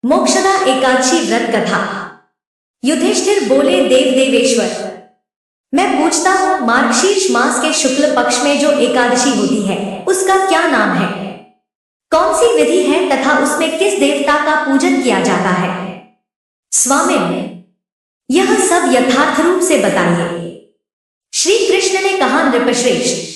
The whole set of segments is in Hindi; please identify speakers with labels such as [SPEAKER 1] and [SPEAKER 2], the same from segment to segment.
[SPEAKER 1] मोक्षदा एकादशी व्रत कथा। युधिष्ठिर बोले, देव देवेश्वर, मैं पूछता हूँ, मार्गशीर्ष मास के शुक्ल पक्ष में जो एकादशी होती है उसका क्या नाम है? कौन सी विधि है तथा उसमें किस देवता का पूजन किया जाता है? स्वामी, यह सब यथार्थ रूप से बताइए। श्री कृष्ण ने कहा, नृपश्रेष्ठ,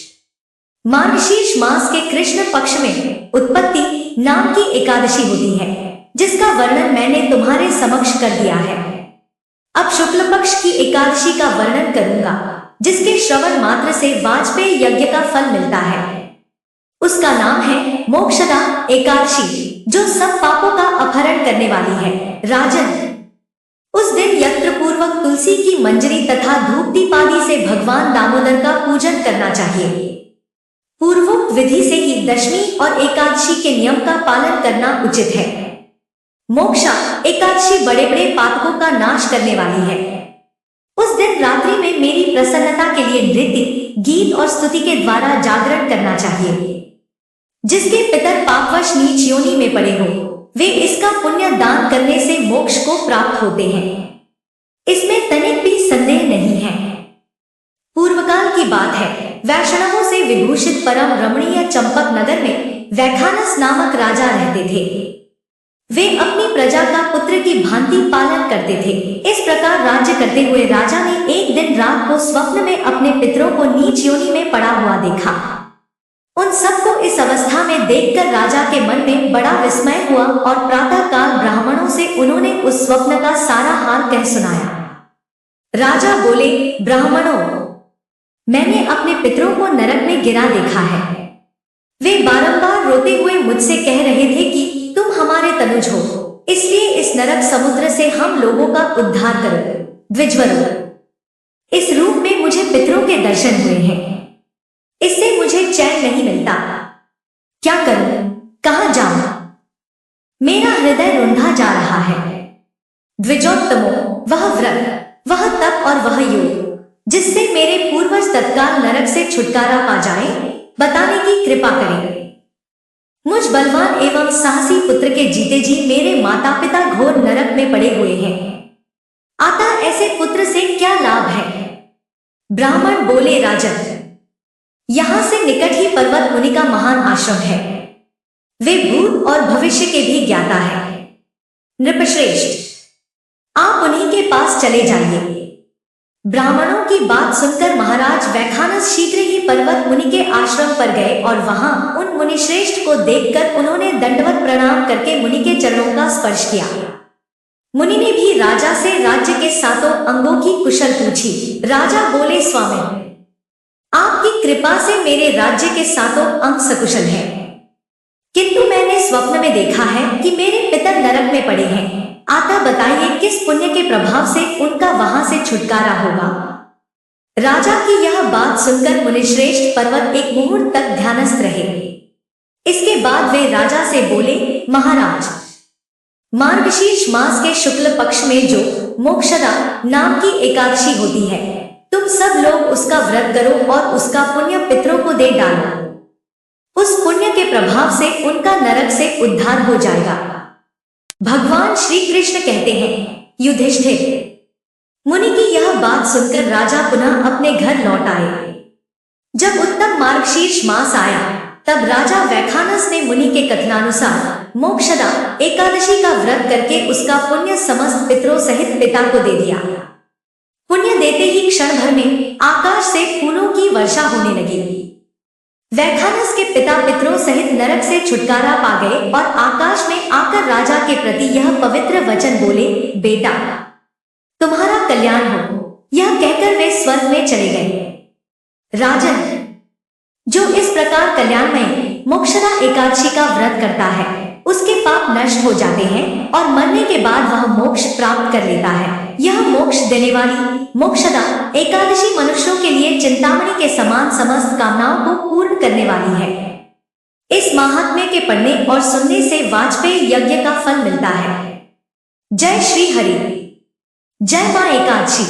[SPEAKER 1] मार्गशीर्ष मास के कृष्ण पक्ष में उत्पत्ति नाम की एकादशी होती है, जिसका वर्णन मैंने तुम्हारे समक्ष कर दिया है। अब शुक्ल पक्ष की एकादशी का वर्णन करूंगा, जिसके श्रवण मात्र से वाजपेय यज्ञ का फल मिलता है। उसका नाम है मोक्षदा एकादशी, जो सब पापों का अपहरण करने वाली है। राजन, उस दिन यत्र पूर्वक तुलसी की मंजरी तथा धूप दीपादि से भगवान दामोदर का पूजन करना चाहिए। पूर्वोक्त विधि से ही दशमी और एकादशी के नियम का पालन करना उचित है। मोक्षा एकादशी बड़े बड़े पातकों का नाश करने वाली है। उस दिन रात्रि में मेरी प्रसन्नता के लिए नृत्य, गीत और स्तुति के द्वारा जागरण करना चाहिए। जिसके पितर पापवश नीच योनि में पड़े हो, वे इसका पुण्य दान करने से मोक्ष को प्राप्त होते हैं। इसमें तनिक भी संदेह नहीं है। पूर्वकाल की बात है, वैष्णवों से विभूषित परम रमणीय चंपक नगर में वैखानस नामक राजा रहते थे। वे अपनी प्रजा का पुत्र की भांति पालन करते थे। इस प्रकार राज्य करते हुए राजा ने एक दिन रात को स्वप्न में अपने पितरों को नीच योनि में पड़ा हुआ देखा। उन सबको इस अवस्था में देखकर राजा के मन में बड़ा विस्मय हुआ और प्रातः काल ब्राह्मणों से उन्होंने उस स्वप्न का सारा हाल कह सुनाया। राजा बोले, ब्राह्मणों, मैंने अपने पितरों को नरक में गिरा देखा है। वे बारंबार रोते हुए मुझसे कह रहे थे कि तुम हमारे तनुज हो, इसलिए इस नरक समुद्र से हम लोगों का उद्धार करो। द्विजवरों, इस रूप में मुझे पितरों के दर्शन हुए हैं। इससे मुझे चैन नहीं मिलता। क्या करूं, कहां जाऊं? मेरा हृदय रुंधा जा रहा है। द्विजोत्तमो, वह व्रत, वह तप और वह योग जिससे मेरे पूर्वज तत्काल नरक से छुटकारा पा जाएं, बताने की कृपा करें। मुझ बलवान एवं साहसी पुत्र के जीते जी मेरे माता पिता घोर नरक में पड़े हुए हैं। अतः ऐसे पुत्र से क्या लाभ है? ब्राह्मण बोले, राजन, यहां से निकट ही पर्वत मुनि का महान आश्रम है। वे भूत और भविष्य के भी ज्ञाता है। नृपश्रेष्ठ, आप उन्हीं के पास चले जाइए। ब्राह्मणों की बात सुनकर महाराज वैखानस शीघ्र ही पर्वत मुनि के आश्रम पर गए और वहां उन मुनिश्रेष्ठ को देखकर उन्होंने दंडवत प्रणाम करके मुनि के चरणों का स्पर्श किया। मुनि ने भी राजा से राज्य के सातों अंगों की कुशल पूछी। राजा बोले, स्वामी, आपकी कृपा से मेरे राज्य के सातों अंग सकुशल हैं, किंतु मैंने स्वप्न में देखा है कि मेरे पितर नरक में पड़े हैं। आता बताइए, किस पुण्य के प्रभाव से उनका वहां से छुटकारा होगा? राजा की यह बात सुनकर मुनिश्रेष्ठ पर्वत एक मुहूर्त तक ध्यानस्थ रहे। इसके बाद वे राजा से बोले, महाराज, मार्गशीर्ष मास के शुक्ल पक्ष में जो मोक्षदा नाम की एकादशी होती है, तुम सब लोग उसका व्रत करो और उसका पुण्य पितरों को दे डालो। उस पुण्य के प्रभाव से उनका नरक से उद्धार हो जाएगा। भगवान श्री कृष्ण कहते हैं, युधिष्ठिर, मुनि की यह बात सुनकर राजा पुनः अपने घर लौट आए। जब उत्तम मार्गशीर्ष मास आया, तब राजा वैखानस ने मुनि के कथनानुसार मोक्षदा एकादशी का व्रत करके उसका पुण्य समस्त पितरों सहित पिता को दे दिया। पुण्य देते ही क्षण भर में आकाश से फूलों की वर्षा होने लगी। वैखानस के पिता पितरों सहित नरक से छुटकारा पा गए और आकाश में आकर राजा के प्रति यह पवित्र वचन बोले, बेटा, तुम्हारा कल्याण हो। यह कहकर वे स्वर्ग में चले गए। राजन, जो इस प्रकार कल्याणमय मोक्षदा एकादशी का व्रत करता है, उसके पाप नष्ट हो जाते हैं और मरने के बाद वह मोक्ष प्राप्त कर लेता है। यह मोक्ष देने वाली मोक्षदा एकादशी मनुष्यों के लिए चिंतामणि के समान समस्त कामनाओं को पूर्ण करने वाली है। इस महात्म्य के पढ़ने और सुनने से वाजपेय यज्ञ का फल मिलता है। जय श्री हरि, जय मां एकादशी।